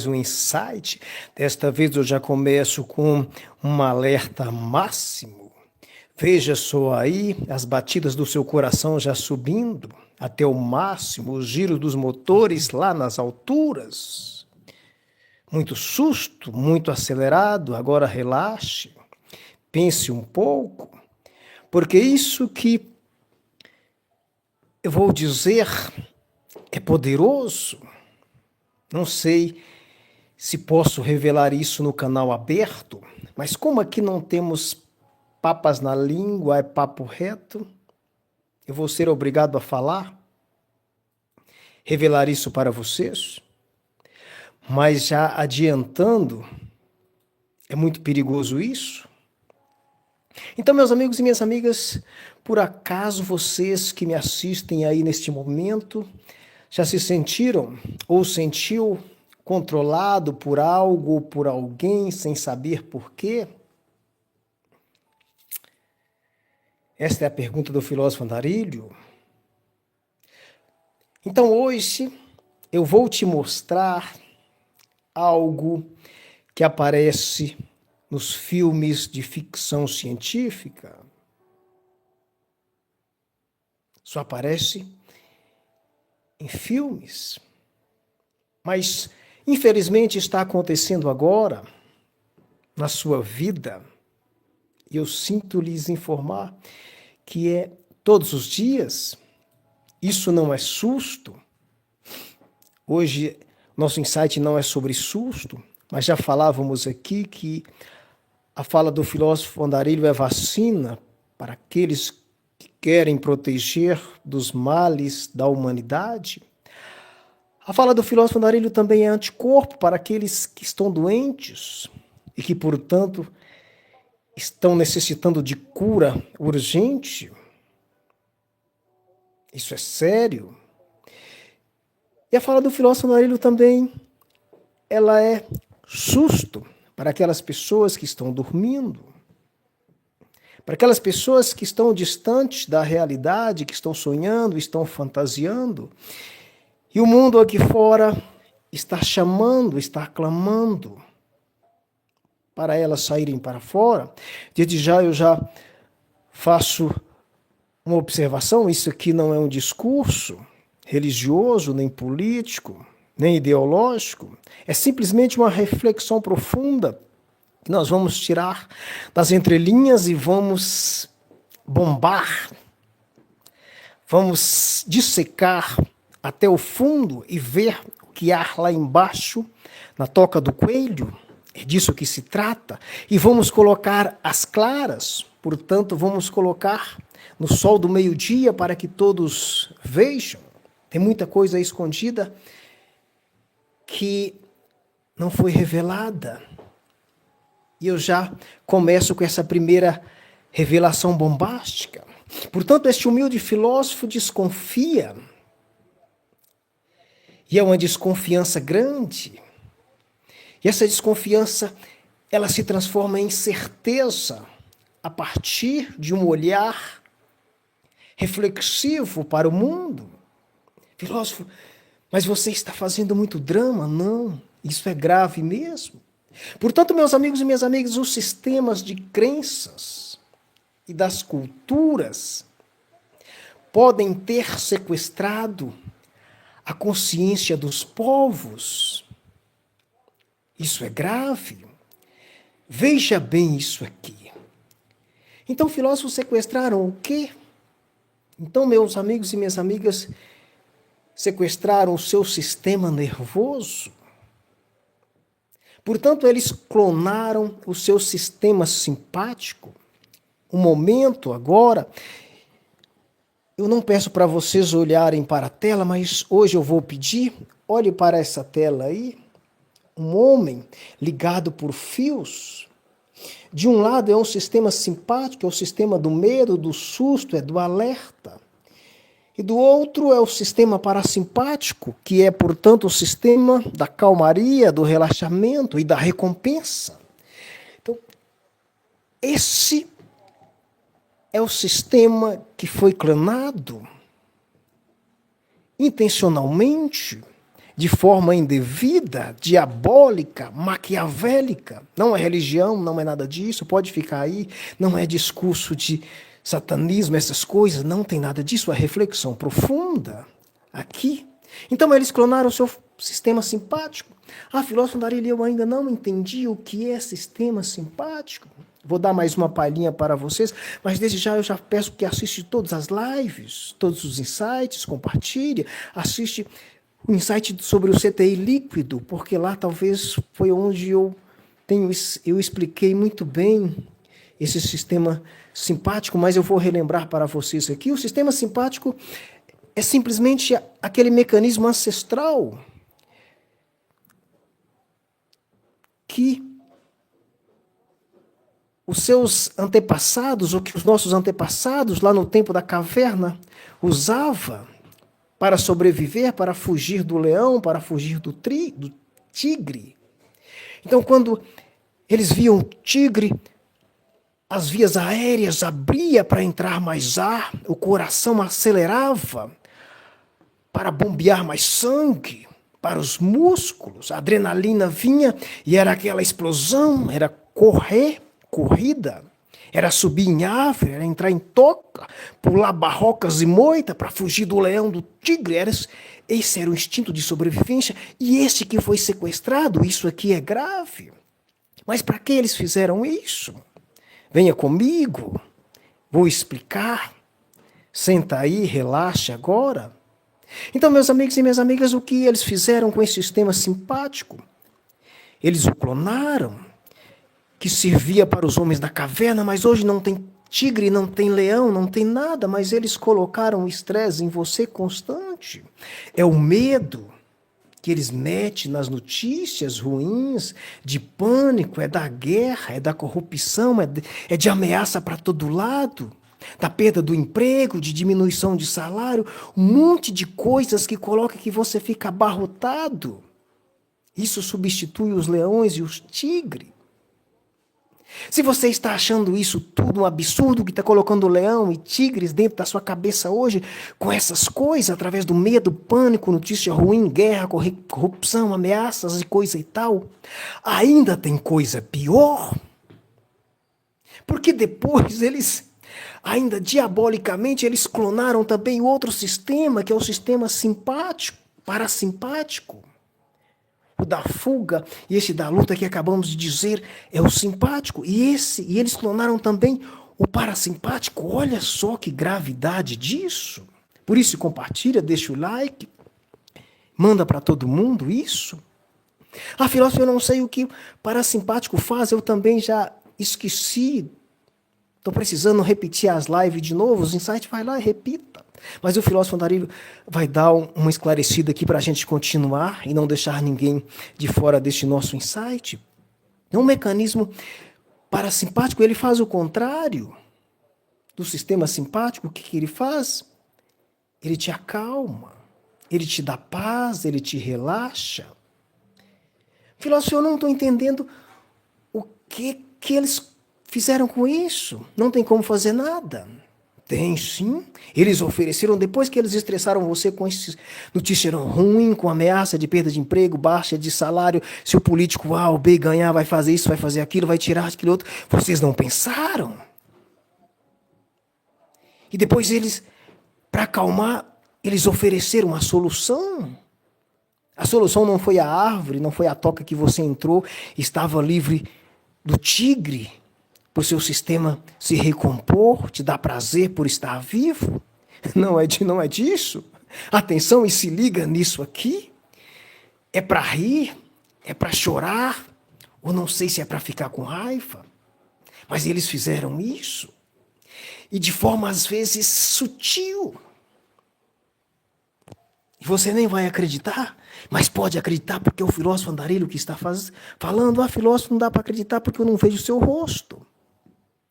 um insight. Desta vez eu já começo com um alerta máximo. Veja só aí as batidas do seu coração já subindo até o máximo, o giro dos motores lá nas alturas. Muito susto, muito acelerado, agora relaxe, pense um pouco, porque isso que eu vou dizer é poderoso. Não sei se posso revelar isso no canal aberto, mas como aqui não temos papas na língua, é papo reto, eu vou ser obrigado a falar, revelar isso para vocês. Mas já adiantando, é muito perigoso isso. Então, meus amigos e minhas amigas, por acaso vocês que me assistem aí neste momento, já se sentiram ou sentiu controlado por algo ou por alguém sem saber por quê? Esta é a pergunta do filósofo Andarilho. Então hoje eu vou te mostrar algo que aparece nos filmes de ficção científica. Só aparece em filmes. Mas, infelizmente, está acontecendo agora, na sua vida. E eu sinto lhes informar que é todos os dias. Isso não é susto. Hoje, nosso insight não é sobre susto, mas já falávamos aqui que a fala do filósofo Andarilho é vacina para aqueles que querem proteger dos males da humanidade. A fala do filósofo Andarilho também é anticorpo para aqueles que estão doentes e que, portanto, estão necessitando de cura urgente. Isso é sério. E a fala do filósofo Andarilho também, ela é susto para aquelas pessoas que estão dormindo, para aquelas pessoas que estão distantes da realidade, que estão sonhando, estão fantasiando. E o mundo aqui fora está chamando, está clamando para elas saírem para fora. Desde já eu já faço uma observação, isso aqui não é um discurso religioso, nem político, nem ideológico, é simplesmente uma reflexão profunda que nós vamos tirar das entrelinhas e vamos bombar, vamos dissecar até o fundo e ver o que há lá embaixo, na toca do coelho. É disso que se trata. E vamos colocar as claras, portanto, vamos colocar no sol do meio-dia para que todos vejam. Tem muita coisa escondida que não foi revelada. E eu já começo com essa primeira revelação bombástica. Portanto, este humilde filósofo desconfia. E é uma desconfiança grande. E essa desconfiança, ela se transforma em certeza a partir de um olhar reflexivo para o mundo. Filósofo, mas você está fazendo muito drama? Não, isso é grave mesmo. Portanto, meus amigos e minhas amigas, os sistemas de crenças e das culturas podem ter sequestrado a consciência dos povos. Isso é grave. Veja bem isso aqui. Então, filósofos sequestraram o quê? Então, meus amigos e minhas amigas, sequestraram o seu sistema nervoso. Portanto, eles clonaram o seu sistema simpático. Um momento agora, eu não peço para vocês olharem para a tela, mas hoje eu vou pedir, olhe para essa tela aí, um homem ligado por fios. De um lado é um sistema simpático, é o sistema do medo, do susto, é do alerta. E do outro é o sistema parasimpático, que é, portanto, o sistema da calmaria, do relaxamento e da recompensa. Então, esse é o sistema que foi clonado intencionalmente, de forma indevida, diabólica, maquiavélica. Não é religião, não é nada disso, pode ficar aí, não é discurso de satanismo, essas coisas, não tem nada disso, é reflexão profunda aqui. Então eles clonaram o seu sistema simpático. Filósofo Andarilho, eu ainda não entendi o que é sistema simpático. Vou dar mais uma palhinha para vocês, mas desde já eu já peço que assiste todas as lives, todos os insights, compartilhe, assiste o insight sobre o CTI líquido, porque lá talvez foi onde eu expliquei muito bem esse sistema simpático, mas eu vou relembrar para vocês aqui. O sistema simpático é simplesmente aquele mecanismo ancestral que os seus antepassados, ou que os nossos antepassados, lá no tempo da caverna, usava para sobreviver, para fugir do leão, para fugir do tigre. Então, quando eles viam o tigre, as vias aéreas abria para entrar mais ar, o coração acelerava para bombear mais sangue para os músculos, a adrenalina vinha e era aquela explosão, era corrida, era subir em árvore, era entrar em toca, pular barrocas e moita para fugir do leão, do tigre. Esse era o instinto de sobrevivência. E este que foi sequestrado, isso aqui é grave. Mas para que eles fizeram isso? Venha comigo, vou explicar. Senta aí, relaxe agora. Então, meus amigos e minhas amigas, o que eles fizeram com esse sistema simpático? Eles o clonaram, que servia para os homens da caverna, mas hoje não tem tigre, não tem leão, não tem nada, mas eles colocaram o estresse em você constante. É o medo que eles metem nas notícias ruins, de pânico, é da guerra, é da corrupção, é de ameaça para todo lado, da perda do emprego, de diminuição de salário, um monte de coisas que coloca que você fica abarrotado. Isso substitui os leões e os tigres. Se você está achando isso tudo um absurdo, que está colocando leão e tigres dentro da sua cabeça hoje, com essas coisas, através do medo, pânico, notícia ruim, guerra, corrupção, ameaças e coisa e tal, ainda tem coisa pior. Porque depois eles, ainda diabolicamente, eles clonaram também outro sistema, que é o sistema simpático, parasimpático. O da fuga e esse da luta que acabamos de dizer é o simpático. E eles clonaram também o parasimpático. Olha só que gravidade disso. Por isso, compartilha, deixa o like, manda para todo mundo isso. Filósofo, eu não sei o que o parasimpático faz, eu também já esqueci. Estou precisando repetir as lives de novo, os insights, vai lá e repita. Mas o filósofo Andarilho vai dar uma esclarecida aqui para a gente continuar e não deixar ninguém de fora deste nosso insight. É um mecanismo parasimpático, ele faz o contrário do sistema simpático. O que ele faz? Ele te acalma, ele te dá paz, ele te relaxa. Filósofo, eu não estou entendendo o que eles fizeram com isso. Não tem como fazer nada. Tem sim. Eles ofereceram, depois que eles estressaram você com esse noticiário ruim, com ameaça de perda de emprego, baixa de salário, se o político A ou B ganhar, vai fazer isso, vai fazer aquilo, vai tirar aquilo outro. Vocês não pensaram. E depois eles, para acalmar, eles ofereceram a solução. A solução não foi a árvore, não foi a toca que você entrou, estava livre do tigre, para o seu sistema se recompor, te dá prazer por estar vivo. Não é disso. Atenção e se liga nisso aqui. É para rir, é para chorar, ou não sei se é para ficar com raiva. Mas eles fizeram isso. E de forma às vezes sutil. E você nem vai acreditar, mas pode acreditar porque é o filósofo Andarilho que está falando. Filósofo, não dá para acreditar porque eu não vejo o seu rosto.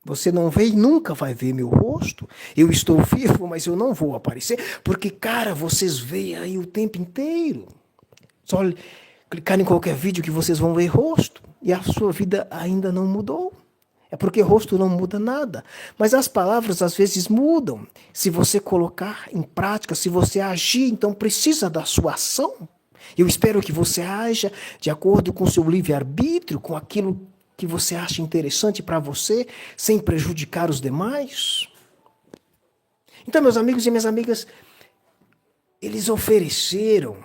Você não vê e nunca vai ver meu rosto. Eu estou vivo, mas eu não vou aparecer. Porque, cara, vocês veem aí o tempo inteiro. Só clicar em qualquer vídeo que vocês vão ver rosto. E a sua vida ainda não mudou. É porque rosto não muda nada. Mas as palavras às vezes mudam. Se você colocar em prática, se você agir, então precisa da sua ação. Eu espero que você haja de acordo com o seu livre-arbítrio, com aquilo que você acha interessante para você, sem prejudicar os demais. Então, meus amigos e minhas amigas, eles ofereceram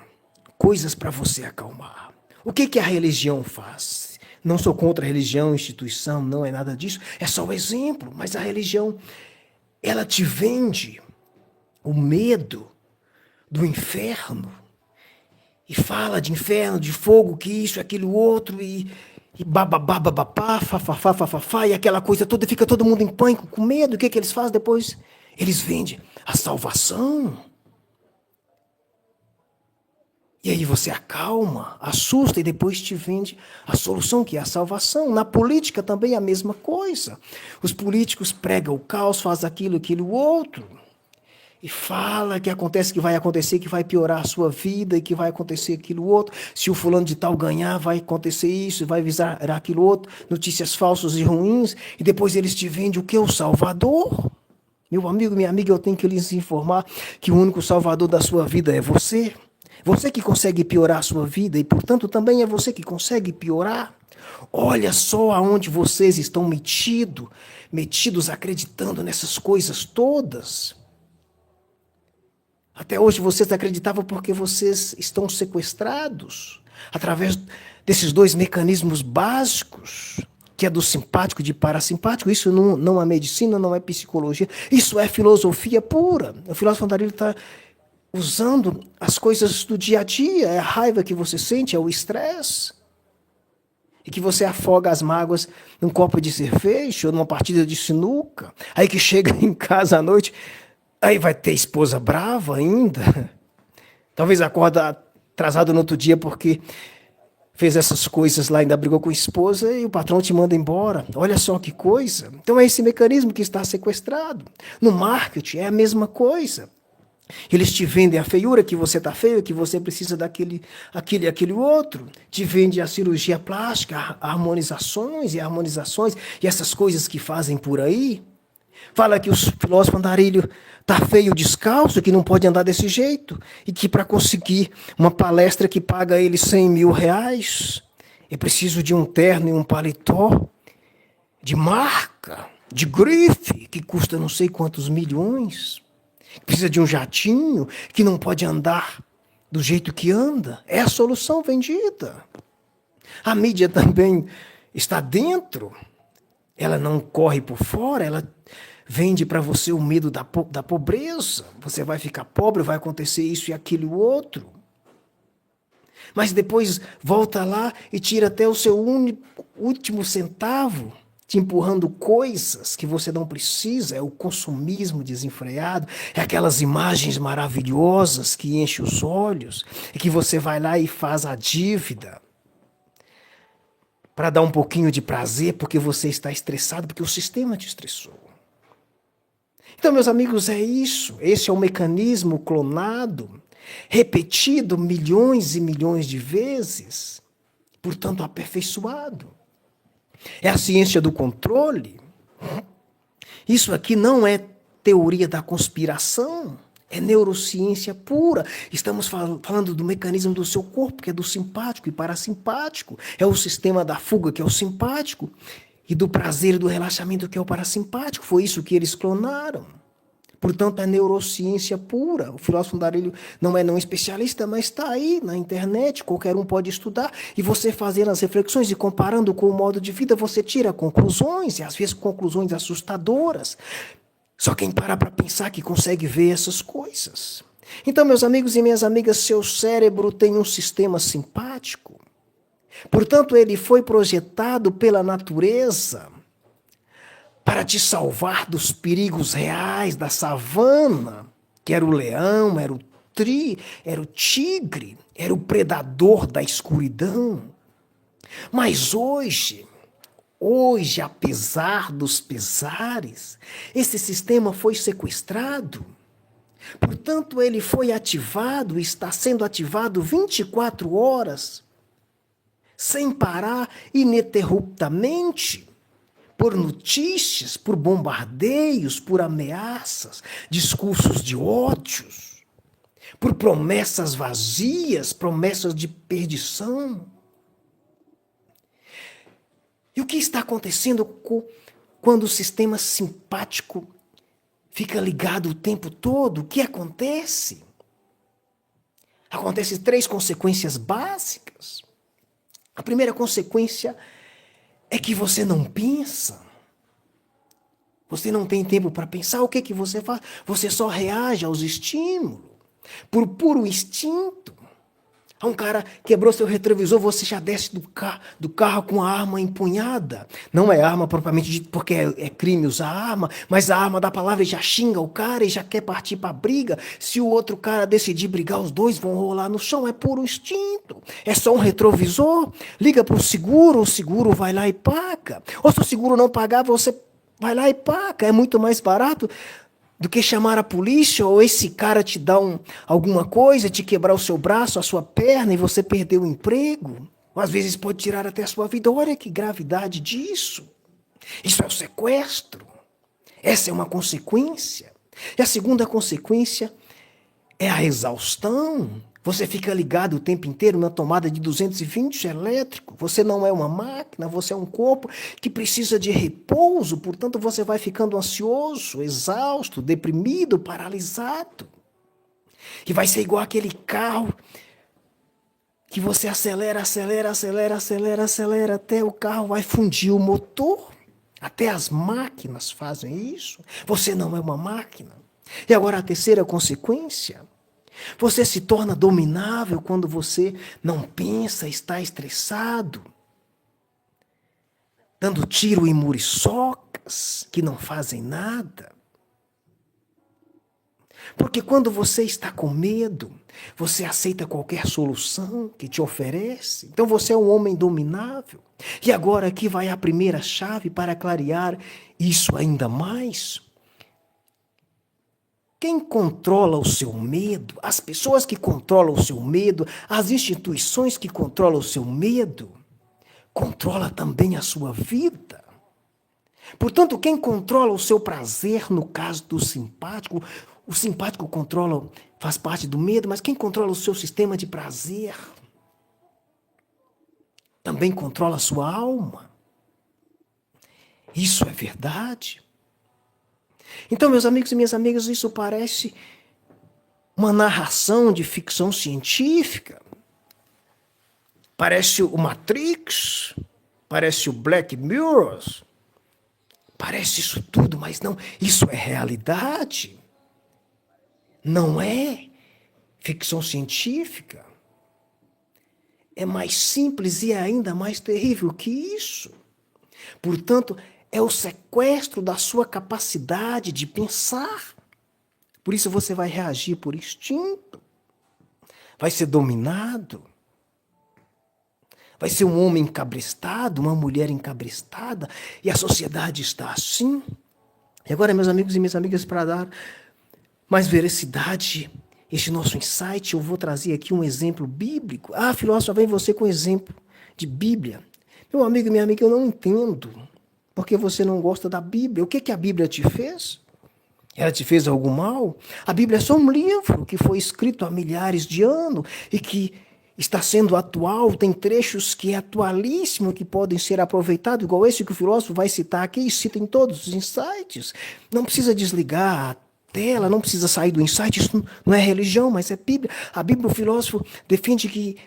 coisas para você acalmar. O que a religião faz? Não sou contra a religião, instituição, não é nada disso. É só um exemplo, mas a religião, ela te vende o medo do inferno. E fala de inferno, de fogo, que isso, aquilo, outro, e bababá, babapá, fafafá, fafafá, e aquela coisa toda, fica todo mundo em pânico, com medo. O que eles fazem depois? Eles vendem a salvação. E aí você acalma, assusta e depois te vende a solução, que é a salvação. Na política também é a mesma coisa. Os políticos pregam o caos, fazem aquilo, aquilo, outro. E fala que acontece, que vai acontecer, que vai piorar a sua vida e que vai acontecer aquilo outro. Se o fulano de tal ganhar, vai acontecer isso, vai visar aquilo outro. Notícias falsas e ruins. E depois eles te vendem o que? O Salvador. Meu amigo, minha amiga, eu tenho que lhes informar que o único Salvador da sua vida é você. Você que consegue piorar a sua vida e, portanto, também é você que consegue piorar. Olha só aonde vocês estão metidos acreditando nessas coisas todas. Até hoje vocês acreditavam porque vocês estão sequestrados através desses dois mecanismos básicos, que é do simpático e de parasimpático. Isso não é medicina, não é psicologia, isso é filosofia pura. O filósofo Andarilho está usando as coisas do dia a dia, é a raiva que você sente, é o estresse. E que você afoga as mágoas num copo de cerveja ou numa partida de sinuca. Aí que chega em casa à noite, aí vai ter esposa brava ainda. Talvez acorda atrasado no outro dia porque fez essas coisas lá, ainda brigou com a esposa e o patrão te manda embora. Olha só que coisa. Então é esse mecanismo que está sequestrado. No marketing é a mesma coisa. Eles te vendem a feiura, que você está feio, que você precisa daquele aquele outro. Te vende a cirurgia plástica, harmonizações e essas coisas que fazem por aí. Fala que o filósofo Andarilho está feio descalço, que não pode andar desse jeito. E que para conseguir uma palestra que paga ele 100 mil reais, é preciso de um terno e um paletó de marca, de grife, que custa não sei quantos milhões. Precisa de um jatinho que não pode andar do jeito que anda. É a solução vendida. A mídia também está dentro. Ela não corre por fora, ela vende para você o medo da pobreza. Você vai ficar pobre, vai acontecer isso e aquilo outro. Mas depois volta lá e tira até o seu último centavo, te empurrando coisas que você não precisa. É o consumismo desenfreado, é aquelas imagens maravilhosas que enchem os olhos e que você vai lá e faz a dívida para dar um pouquinho de prazer porque você está estressado, porque o sistema te estressou. Então, meus amigos, é isso. Esse é o mecanismo clonado, repetido milhões e milhões de vezes, portanto aperfeiçoado. É a ciência do controle. Isso aqui não é teoria da conspiração, é neurociência pura. Estamos falando do mecanismo do seu corpo, que é do simpático e parasimpático. É o sistema da fuga, que é o simpático, e do prazer e do relaxamento, que é o parasimpático. Foi isso que eles clonaram. Portanto, é neurociência pura. O filósofo Andarilho não é especialista, mas está aí na internet, qualquer um pode estudar. E você fazendo as reflexões e comparando com o modo de vida, você tira conclusões, e às vezes conclusões assustadoras. Só quem para pensar que consegue ver essas coisas. Então, meus amigos e minhas amigas, seu cérebro tem um sistema simpático. Portanto, ele foi projetado pela natureza para te salvar dos perigos reais da savana, que era o leão, era o tigre, era o predador da escuridão. Mas hoje, apesar dos pesares, esse sistema foi sequestrado. Portanto, ele foi ativado, está sendo ativado 24 horas, sem parar, ininterruptamente, por notícias, por bombardeios, por ameaças, discursos de ódios. por promessas vazias, promessas de perdição. E o que está acontecendo quando o sistema simpático fica ligado o tempo todo? O que acontece? Acontecem 3 consequências básicas. A primeira consequência é que você não pensa. Você não tem tempo para pensar. O que que você faz? Você só reage aos estímulos, por puro instinto. Um cara quebrou seu retrovisor, você já desce do carro com a arma empunhada. Não é arma propriamente dita, porque é crime usar arma, mas a arma da palavra já xinga o cara e já quer partir para a briga. Se o outro cara decidir brigar, os dois vão rolar no chão. É puro instinto. É só um retrovisor. Liga para o seguro vai lá e paga. Ou se o seguro não pagar, você vai lá e paga. É muito mais barato do que chamar a polícia, ou esse cara te dar alguma coisa, te quebrar o seu braço, a sua perna e você perder o emprego. Ou às vezes pode tirar até a sua vida. Olha que gravidade disso. Isso é o sequestro. Essa é uma consequência. E a segunda consequência é a exaustão. Você fica ligado o tempo inteiro na tomada de 220 elétrico. Você não é uma máquina, você é um corpo que precisa de repouso. Portanto, você vai ficando ansioso, exausto, deprimido, paralisado. E vai ser igual aquele carro que você acelera, até o carro vai fundir o motor. Até as máquinas fazem isso. Você não é uma máquina. E agora a terceira consequência: você se torna dominável quando você não pensa, está estressado, dando tiro em muriçocas que não fazem nada. Porque quando você está com medo, você aceita qualquer solução que te oferece. Então você é um homem dominável. E agora aqui vai a primeira chave para clarear isso ainda mais. Quem controla o seu medo, as pessoas que controlam o seu medo, as instituições que controlam o seu medo, controla também a sua vida. Portanto, quem controla o seu prazer, no caso do simpático, o simpático controla, faz parte do medo, mas quem controla o seu sistema de prazer também controla a sua alma. Isso é verdade. Então, meus amigos e minhas amigas, isso parece uma narração de ficção científica. Parece o Matrix, parece o Black Mirror. Parece isso tudo, mas não, isso é realidade. Não é ficção científica. É mais simples e é ainda mais terrível que isso. Portanto, é o sequestro da sua capacidade de pensar. Por isso você vai reagir por instinto. Vai ser dominado. Vai ser um homem encabrestado, uma mulher encabrestada. E a sociedade está assim. E agora, meus amigos e minhas amigas, para dar mais veracidade a este nosso insight, eu vou trazer aqui um exemplo bíblico. Ah, filósofo, vem você com exemplo de Bíblia. Meu amigo e minha amiga, eu não entendo. Porque você não gosta da Bíblia. O que a Bíblia te fez? Ela te fez algum mal? A Bíblia é só um livro que foi escrito há milhares de anos e que está sendo atual. Tem trechos que é atualíssimo, que podem ser aproveitados, igual esse que o filósofo vai citar aqui, e cita em todos os insights. Não precisa desligar a tela, não precisa sair do insight. Isso não é religião, mas é Bíblia. A Bíblia, o filósofo defende que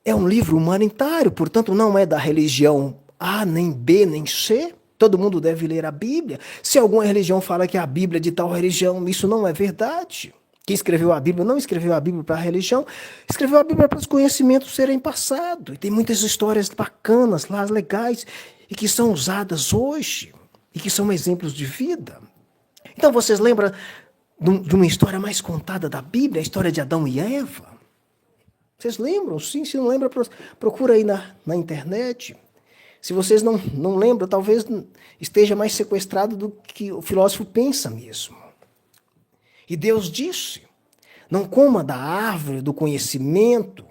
é um livro humanitário, portanto não é da religião A, nem B, nem C. Todo mundo deve ler a Bíblia. Se alguma religião fala que a Bíblia é de tal religião, isso não é verdade. Quem escreveu a Bíblia não escreveu a Bíblia para a religião, escreveu a Bíblia para os conhecimentos serem passados. E tem muitas histórias bacanas lá, legais, e que são usadas hoje, e que são exemplos de vida. Então vocês lembram de uma história mais contada da Bíblia, a história de Adão e Eva? Vocês lembram? Sim, se não lembra, procura aí na internet. Se vocês não lembram, talvez esteja mais sequestrado do que o filósofo pensa mesmo. E Deus disse: não coma da árvore do conhecimento.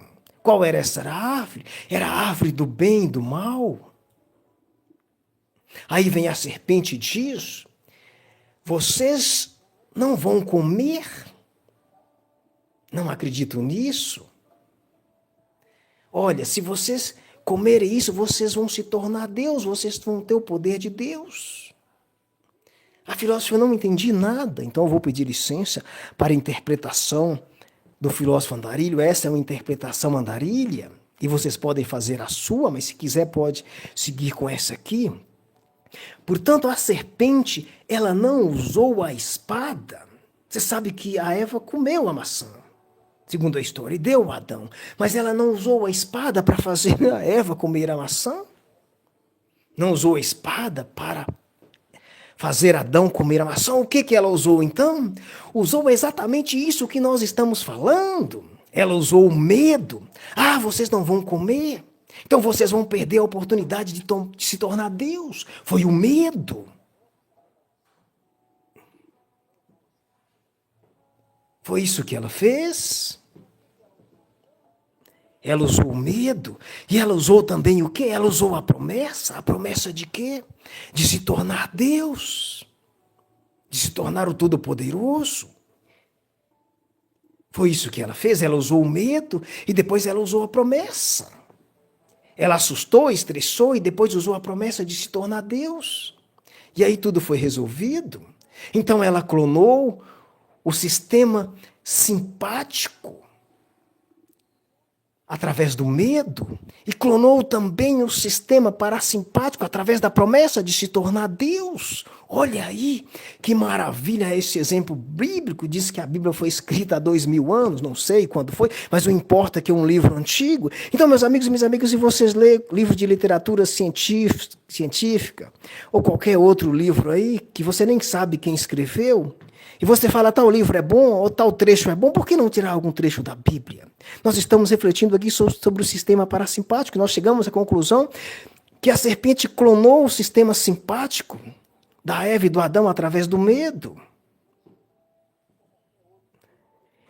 Qual era essa árvore? Era a árvore do bem e do mal. Aí vem a serpente e diz: vocês não vão comer Não acredito nisso. Olha, se vocês comerem isso, vocês vão se tornar Deus, vocês vão ter o poder de Deus. A filósofa, eu não entendi nada, então eu vou pedir licença para a interpretação do filósofo Andarilho. Essa é uma interpretação andarilha, e vocês podem fazer a sua, mas se quiser pode seguir com essa aqui. Portanto, a serpente, ela não usou a espada. Você sabe que a Eva comeu a maçã, segundo a história, e deu a Adão. Mas ela não usou a espada para fazer a Eva comer a maçã. Não usou a espada para fazer Adão comer a maçã. O que ela usou então? Usou exatamente isso que nós estamos falando. Ela usou o medo. Ah, vocês não vão comer. Então vocês vão perder a oportunidade de se tornar Deus. Foi o medo. Foi isso que ela fez. Ela usou o medo. E ela usou também o quê? Ela usou a promessa. A promessa de quê? De se tornar Deus. De se tornar o Todo-Poderoso. Foi isso que ela fez. Ela usou o medo e depois ela usou a promessa. Ela assustou, estressou e depois usou a promessa de se tornar Deus. E aí tudo foi resolvido. Então ela clonou o sistema simpático através do medo e clonou também o sistema parasimpático através da promessa de se tornar Deus. Olha aí, que maravilha esse exemplo bíblico. Diz que a Bíblia foi escrita há 2000 anos, não sei quando foi, mas não importa que é um livro antigo. Então, meus amigos e minhas amigas, se vocês lerem livro de literatura científica ou qualquer outro livro aí, que você nem sabe quem escreveu, e você fala, tal livro é bom, ou tal trecho é bom, por que não tirar algum trecho da Bíblia? Nós estamos refletindo aqui sobre o sistema parasimpático. Nós chegamos à conclusão que a serpente clonou o sistema simpático da Eva e do Adão através do medo.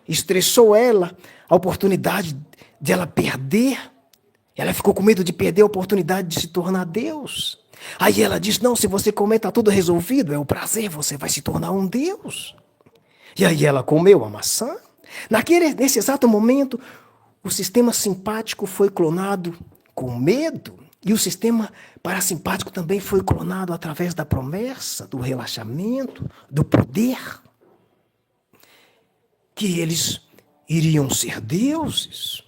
Estressou ela a oportunidade de ela perder. Ela ficou com medo de perder a oportunidade de se tornar Deus. Aí ela diz, não, se você comer está tudo resolvido, é o prazer, você vai se tornar um Deus. E aí ela comeu a maçã. Nesse exato momento, o sistema simpático foi clonado com medo e o sistema parasimpático também foi clonado através da promessa, do relaxamento, do poder, que eles iriam ser deuses.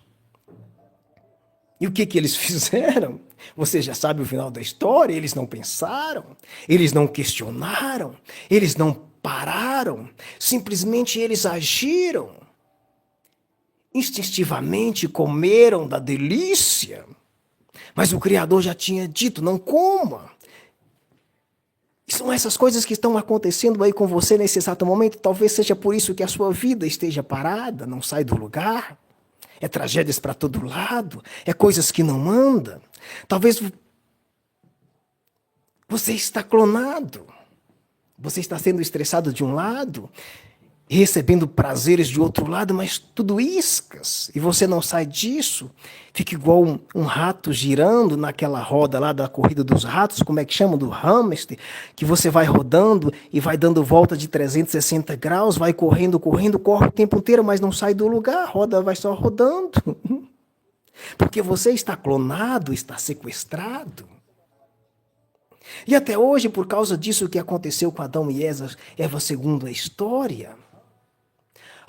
E o que eles fizeram? Você já sabe o final da história. Eles não pensaram, eles não questionaram, eles não pararam, simplesmente eles agiram. Instintivamente comeram da delícia, mas o Criador já tinha dito, não coma. E são essas coisas que estão acontecendo aí com você nesse exato momento. Talvez seja por isso que a sua vida esteja parada, não sai do lugar. É tragédias para todo lado, é coisas que não andam. Talvez você está clonado, você está sendo estressado de um lado, recebendo prazeres de outro lado, mas tudo iscas, e você não sai disso. Fica igual um rato girando naquela roda lá da corrida dos ratos, como é que chama? Do hamster, que você vai rodando e vai dando volta de 360 graus, vai correndo, corre o tempo inteiro, mas não sai do lugar, a roda vai só rodando. Porque você está clonado, está sequestrado. E até hoje, por causa disso que aconteceu com Adão e Eva segundo a história,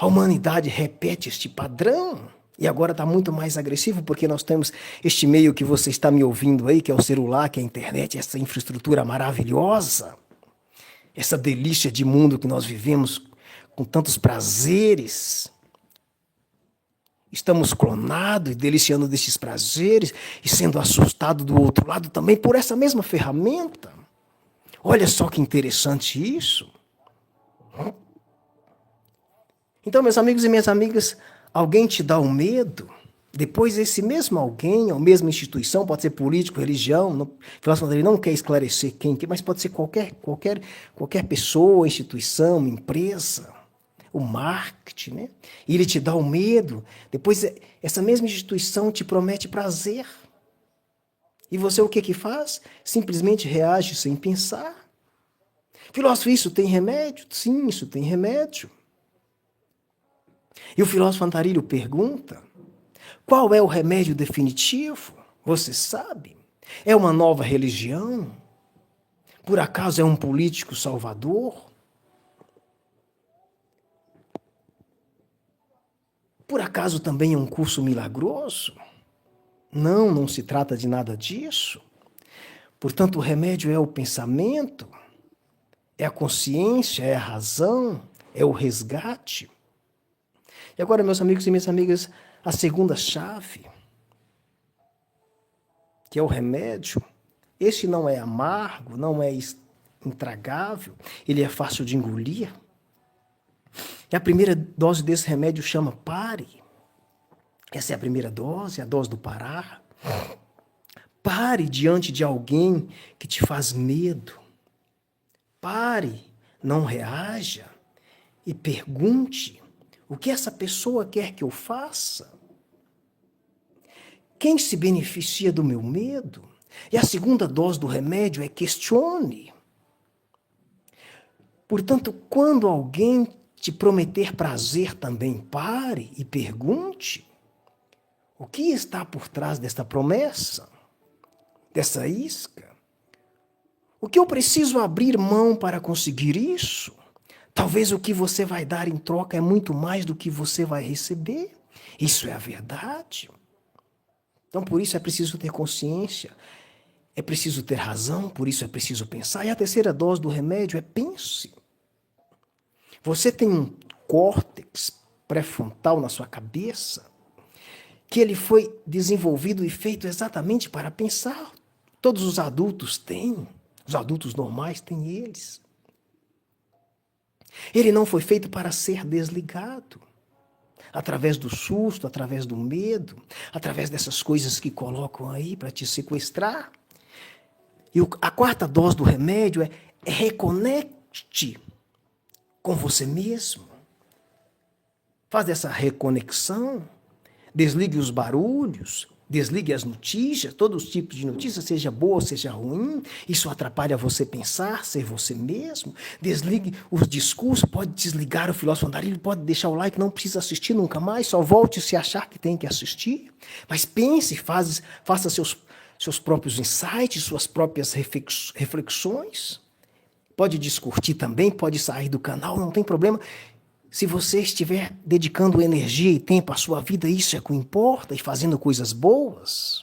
a humanidade repete este padrão. E agora está muito mais agressivo, porque nós temos este meio que você está me ouvindo aí, que é o celular, que é a internet, essa infraestrutura maravilhosa, essa delícia de mundo que nós vivemos com tantos prazeres. Estamos clonados e deliciando desses prazeres e sendo assustados do outro lado também por essa mesma ferramenta. Olha só que interessante isso. Então, meus amigos e minhas amigas, alguém te dá um medo, depois esse mesmo alguém, ou mesma instituição, pode ser político, religião, o filósofo não quer esclarecer quem, mas pode ser qualquer pessoa, instituição, empresa, o marketing, né? E ele te dá o medo, depois essa mesma instituição te promete prazer. E você o que faz? Simplesmente reage sem pensar. Filósofo, isso tem remédio? Sim, isso tem remédio. E o filósofo Andarilho pergunta: qual é o remédio definitivo? Você sabe? É uma nova religião? Por acaso é um político salvador? Por acaso também é um curso milagroso? Não, não se trata de nada disso. Portanto, o remédio é o pensamento, é a consciência, é a razão, é o resgate. E agora, meus amigos e minhas amigas, a segunda chave, que é o remédio, esse não é amargo, não é intragável, ele é fácil de engolir. E a primeira dose desse remédio chama pare. Essa é a primeira dose, a dose do parar. Pare diante de alguém que te faz medo. Pare, não reaja e pergunte: o que essa pessoa quer que eu faça? Quem se beneficia do meu medo? E a segunda dose do remédio é questione. Portanto, quando alguém te prometer prazer, também pare e pergunte: o que está por trás desta promessa, dessa isca? O que eu preciso abrir mão para conseguir isso? Talvez o que você vai dar em troca é muito mais do que você vai receber. Isso é a verdade. Então, por isso é preciso ter consciência, é preciso ter razão, por isso é preciso pensar. E a terceira dose do remédio é pense. Você tem um córtex pré-frontal na sua cabeça que ele foi desenvolvido e feito exatamente para pensar. Todos os adultos têm, os adultos normais têm eles. Ele não foi feito para ser desligado. Através do susto, através do medo, através dessas coisas que colocam aí para te sequestrar. E a quarta dose do remédio é reconecte com você mesmo. Faz essa reconexão. Desligue os barulhos, desligue as notícias, todos os tipos de notícias, seja boa, seja ruim. Isso atrapalha você pensar, ser você mesmo. Desligue os discursos, pode desligar o filósofo Andarilho, pode deixar o like, não precisa assistir nunca mais, só volte se achar que tem que assistir. Mas pense, faça seus próprios insights, suas próprias reflexões. Pode discutir também, pode sair do canal, não tem problema. Se você estiver dedicando energia e tempo à sua vida, isso é o que importa, e fazendo coisas boas.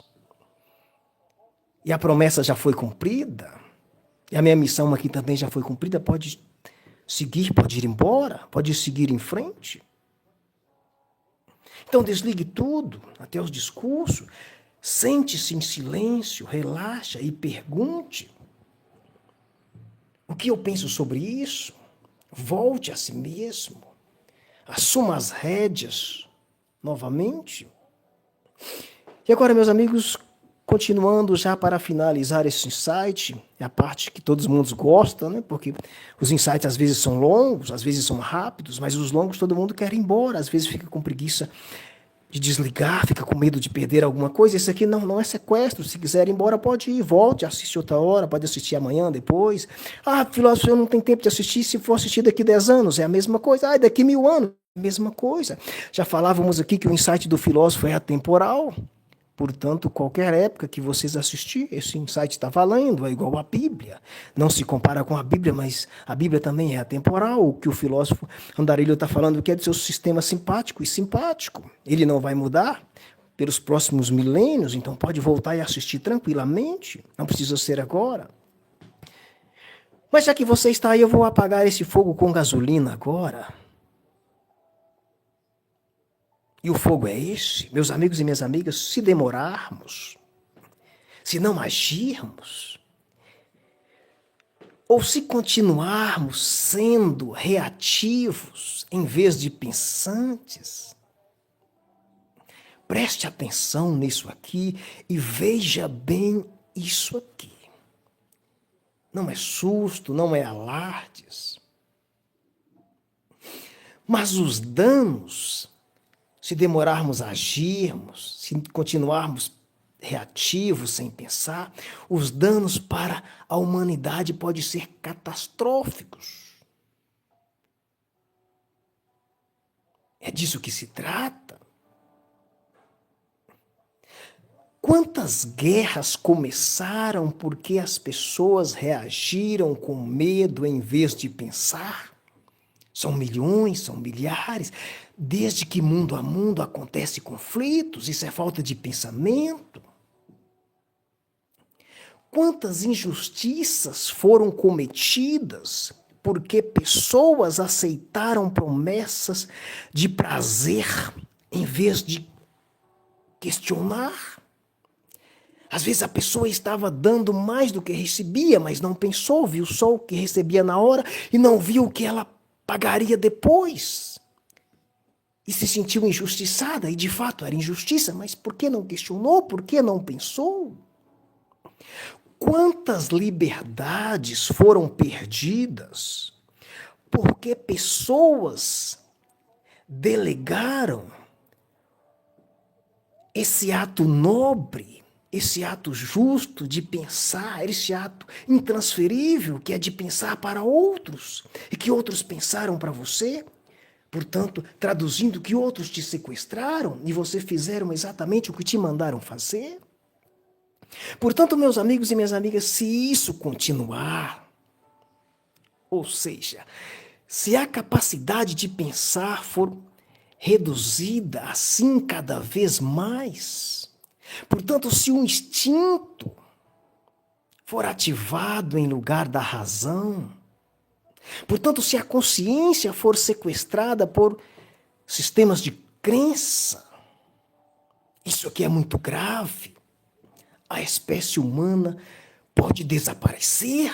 E a promessa já foi cumprida. E a minha missão aqui também já foi cumprida. Pode seguir, pode ir embora, pode seguir em frente. Então desligue tudo, até os discursos. Sente-se em silêncio, relaxa e pergunte: o que eu penso sobre isso? Volte a si mesmo. Assuma as rédeas novamente. E agora, meus amigos, continuando já para finalizar esse insight, é a parte que todos mundo gostam, né? Porque os insights às vezes são longos, às vezes são rápidos, mas os longos todo mundo quer ir embora, às vezes fica com preguiça de desligar, fica com medo de perder alguma coisa. Esse aqui não é sequestro. Se quiser ir embora, pode ir, volte, assiste outra hora, pode assistir amanhã, depois. Ah, filósofo, eu não tenho tempo de assistir. Se for assistir daqui 10 anos, é a mesma coisa. Ah, daqui 1000 anos, mesma coisa. Já falávamos aqui que o insight do filósofo é atemporal. Portanto, qualquer época que vocês assistirem, esse insight está valendo, é igual à Bíblia. Não se compara com a Bíblia, mas a Bíblia também é atemporal. O que o filósofo Andarilho está falando que é do seu sistema simpático e simpático. Ele não vai mudar pelos próximos milênios, então pode voltar e assistir tranquilamente. Não precisa ser agora. Mas já que você está aí, eu vou apagar esse fogo com gasolina agora. E o fogo é esse, meus amigos e minhas amigas, se demorarmos, se não agirmos, ou se continuarmos sendo reativos em vez de pensantes, preste atenção nisso aqui e veja bem isso aqui. Não é susto, não é alardes, mas os danos, se demorarmos a agirmos, se continuarmos reativos, sem pensar, os danos para a humanidade podem ser catastróficos. É disso que se trata. Quantas guerras começaram porque as pessoas reagiram com medo em vez de pensar? São milhões, são milhares. Desde que mundo a mundo acontecem conflitos, isso é falta de pensamento. Quantas injustiças foram cometidas porque pessoas aceitaram promessas de prazer em vez de questionar? Às vezes a pessoa estava dando mais do que recebia, mas não pensou, viu só o que recebia na hora e não viu o que ela pagaria depois. E se sentiu injustiçada, e de fato era injustiça, mas por que não questionou? Por que não pensou? Quantas liberdades foram perdidas porque pessoas delegaram esse ato nobre, esse ato justo de pensar, esse ato intransferível que é de pensar para outros e que outros pensaram para você? Portanto, traduzindo que outros te sequestraram e você fizeram exatamente o que te mandaram fazer? Portanto, meus amigos e minhas amigas, se isso continuar, ou seja, se a capacidade de pensar for reduzida assim cada vez mais, portanto, se o instinto for ativado em lugar da razão, portanto, se a consciência for sequestrada por sistemas de crença, isso aqui é muito grave. A espécie humana pode desaparecer.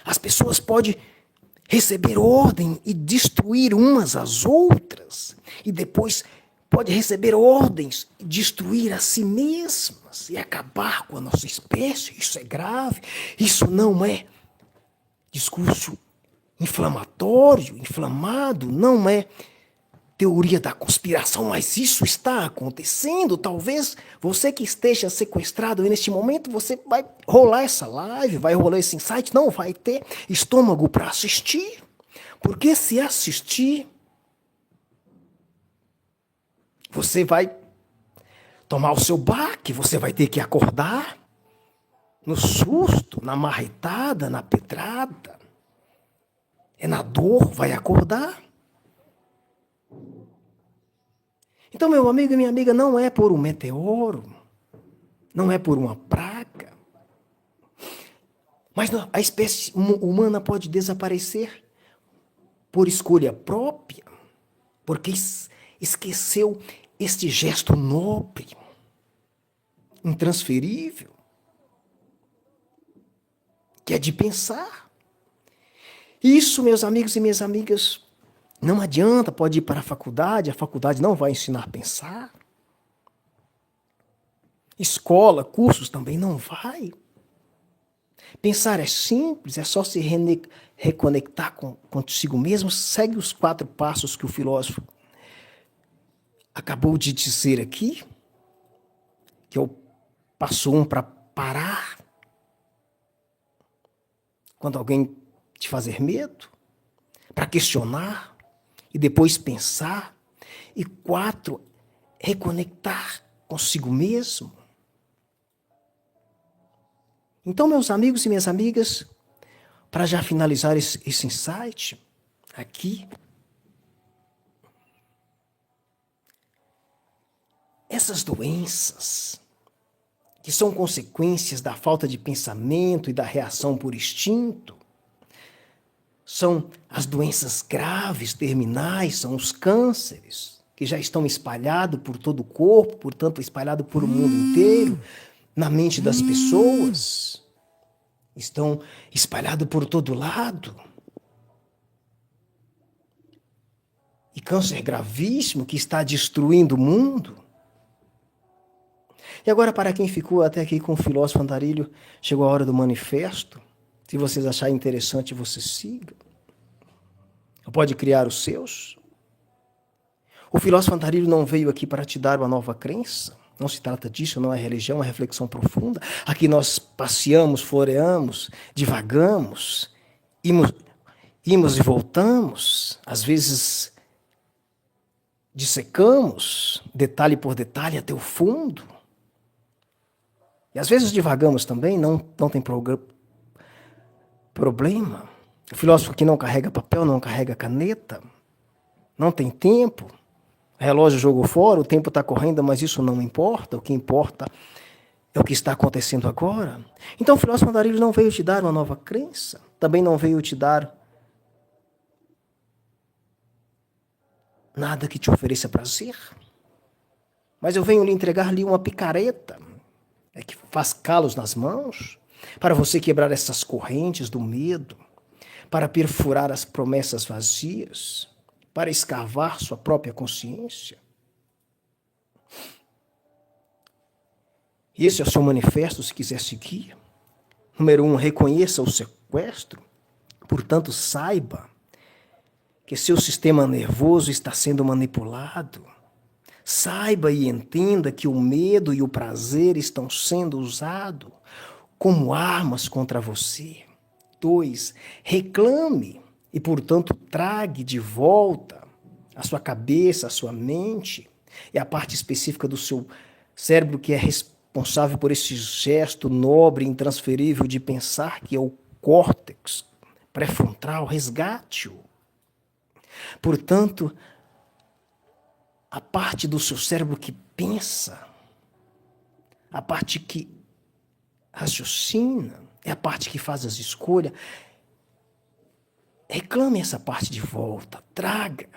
As pessoas podem receber ordem e destruir umas às outras. E depois pode receber ordens e destruir a si mesmas e acabar com a nossa espécie. Isso é grave. Isso não é discurso inflamatório, inflamado, não é teoria da conspiração, mas isso está acontecendo. Talvez você que esteja sequestrado neste momento, você vai rolar essa live, vai rolar esse insight, não vai ter estômago para assistir. Porque se assistir, você vai tomar o seu baque, você vai ter que acordar no susto, na marretada, na pedrada. É na dor, vai acordar. Então, meu amigo e minha amiga, não é por um meteoro, não é por uma praga, mas a espécie humana pode desaparecer por escolha própria, porque esqueceu este gesto nobre, intransferível, que é de pensar. Isso, meus amigos e minhas amigas, não adianta, pode ir para a faculdade não vai ensinar a pensar. Escola, cursos também não vai. Pensar é simples, é só se reconectar consigo mesmo. Segue os 4 passos que o filósofo acabou de dizer aqui, que é o passo 1 para parar. Quando alguém te fazer medo, para questionar, e depois pensar. E 4, reconectar consigo mesmo. Então, meus amigos e minhas amigas, para já finalizar esse insight aqui, essas doenças que são consequências da falta de pensamento e da reação por instinto, são as doenças graves, terminais, são os cânceres, que já estão espalhados por todo o corpo, portanto, espalhados por o mundo inteiro, na mente das pessoas. Estão espalhados por todo lado. E câncer gravíssimo que está destruindo o mundo. E agora, para quem ficou até aqui com o filósofo Andarilho, chegou a hora do manifesto. Se vocês acharem interessante, você siga. Pode criar os seus. O filósofo Andarilho não veio aqui para te dar uma nova crença. Não se trata disso, não é religião, é uma reflexão profunda. Aqui nós passeamos, floreamos, divagamos, imos e voltamos. Às vezes dissecamos detalhe por detalhe até o fundo. E às vezes divagamos também, não tem problema. O filósofo que não carrega papel, não carrega caneta, não tem tempo. O relógio jogou fora, o tempo está correndo, mas isso não importa. O que importa é o que está acontecendo agora. Então o filósofo andarilho não veio te dar uma nova crença, também não veio te dar nada que te ofereça prazer. Mas eu venho lhe entregar-lhe uma picareta, que faz calos nas mãos, para você quebrar essas correntes do medo, para perfurar as promessas vazias, para escavar sua própria consciência. Esse é o seu manifesto, se quiser seguir. Número 1, reconheça o sequestro. Portanto, saiba que seu sistema nervoso está sendo manipulado. Saiba e entenda que o medo e o prazer estão sendo usados como armas contra você. 2, reclame e, portanto, trague de volta a sua cabeça, a sua mente e a parte específica do seu cérebro que é responsável por esse gesto nobre e intransferível de pensar, que é o córtex pré-frontal. Resgate-o. Portanto, a parte do seu cérebro que pensa, a parte que raciocina, é a parte que faz as escolhas. Reclame essa parte de volta, traga,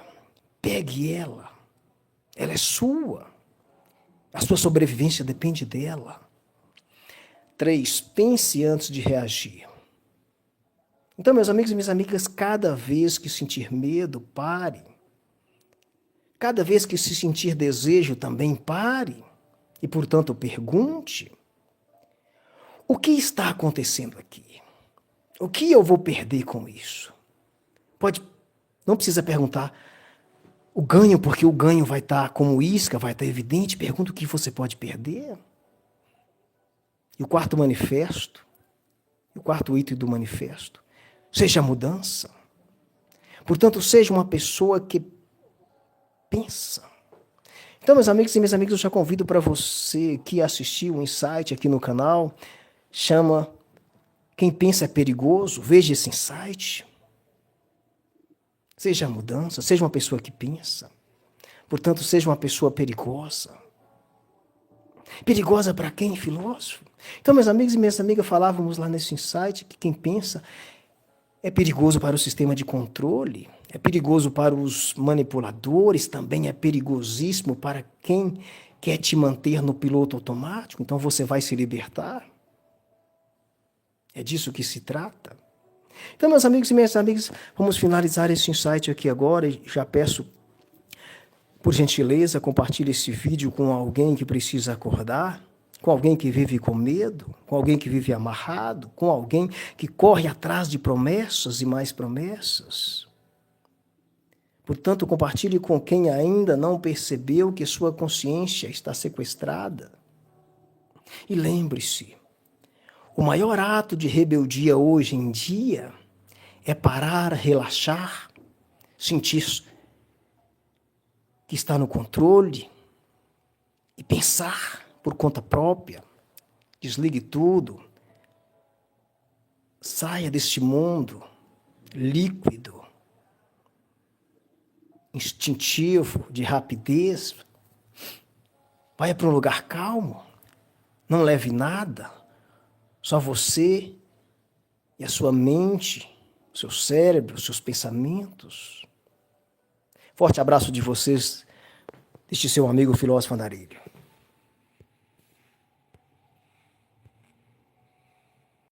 pegue ela. Ela é sua. A sua sobrevivência depende dela. 3, pense antes de reagir. Então, meus amigos e minhas amigas, cada vez que sentir medo, pare. Cada vez que se sentir desejo, também pare. E, portanto, pergunte: o que está acontecendo aqui? O que eu vou perder com isso? Não precisa perguntar o ganho, porque o ganho vai estar como isca, vai estar evidente. Pergunta o que você pode perder. E o quarto manifesto, o quarto item do manifesto: seja a mudança. Portanto, seja uma pessoa que pensa. Então, meus amigos e minhas amigas, eu já convido para você que assistiu um insight aqui no canal, chama Quem Pensa é Perigoso. Veja esse insight. Seja a mudança, seja uma pessoa que pensa. Portanto, seja uma pessoa perigosa. Perigosa para quem, filósofo? Então, meus amigos e minhas amigas, falávamos lá nesse insight que quem pensa é perigoso para o sistema de controle, é perigoso para os manipuladores, também é perigosíssimo para quem quer te manter no piloto automático. Então, você vai se libertar. É disso que se trata. Então, meus amigos e minhas amigas, vamos finalizar esse insight aqui agora. E já peço, por gentileza, compartilhe esse vídeo com alguém que precisa acordar, com alguém que vive com medo, com alguém que vive amarrado, com alguém que corre atrás de promessas e mais promessas. Portanto, compartilhe com quem ainda não percebeu que sua consciência está sequestrada. E lembre-se, o maior ato de rebeldia hoje em dia é parar, relaxar, sentir que está no controle e pensar por conta própria. Desligue tudo. Saia deste mundo líquido, instintivo, de rapidez. Vai para um lugar calmo. Não leve nada. Só você e a sua mente, o seu cérebro, os seus pensamentos. Forte abraço de vocês, deste seu amigo filósofo Andarilho.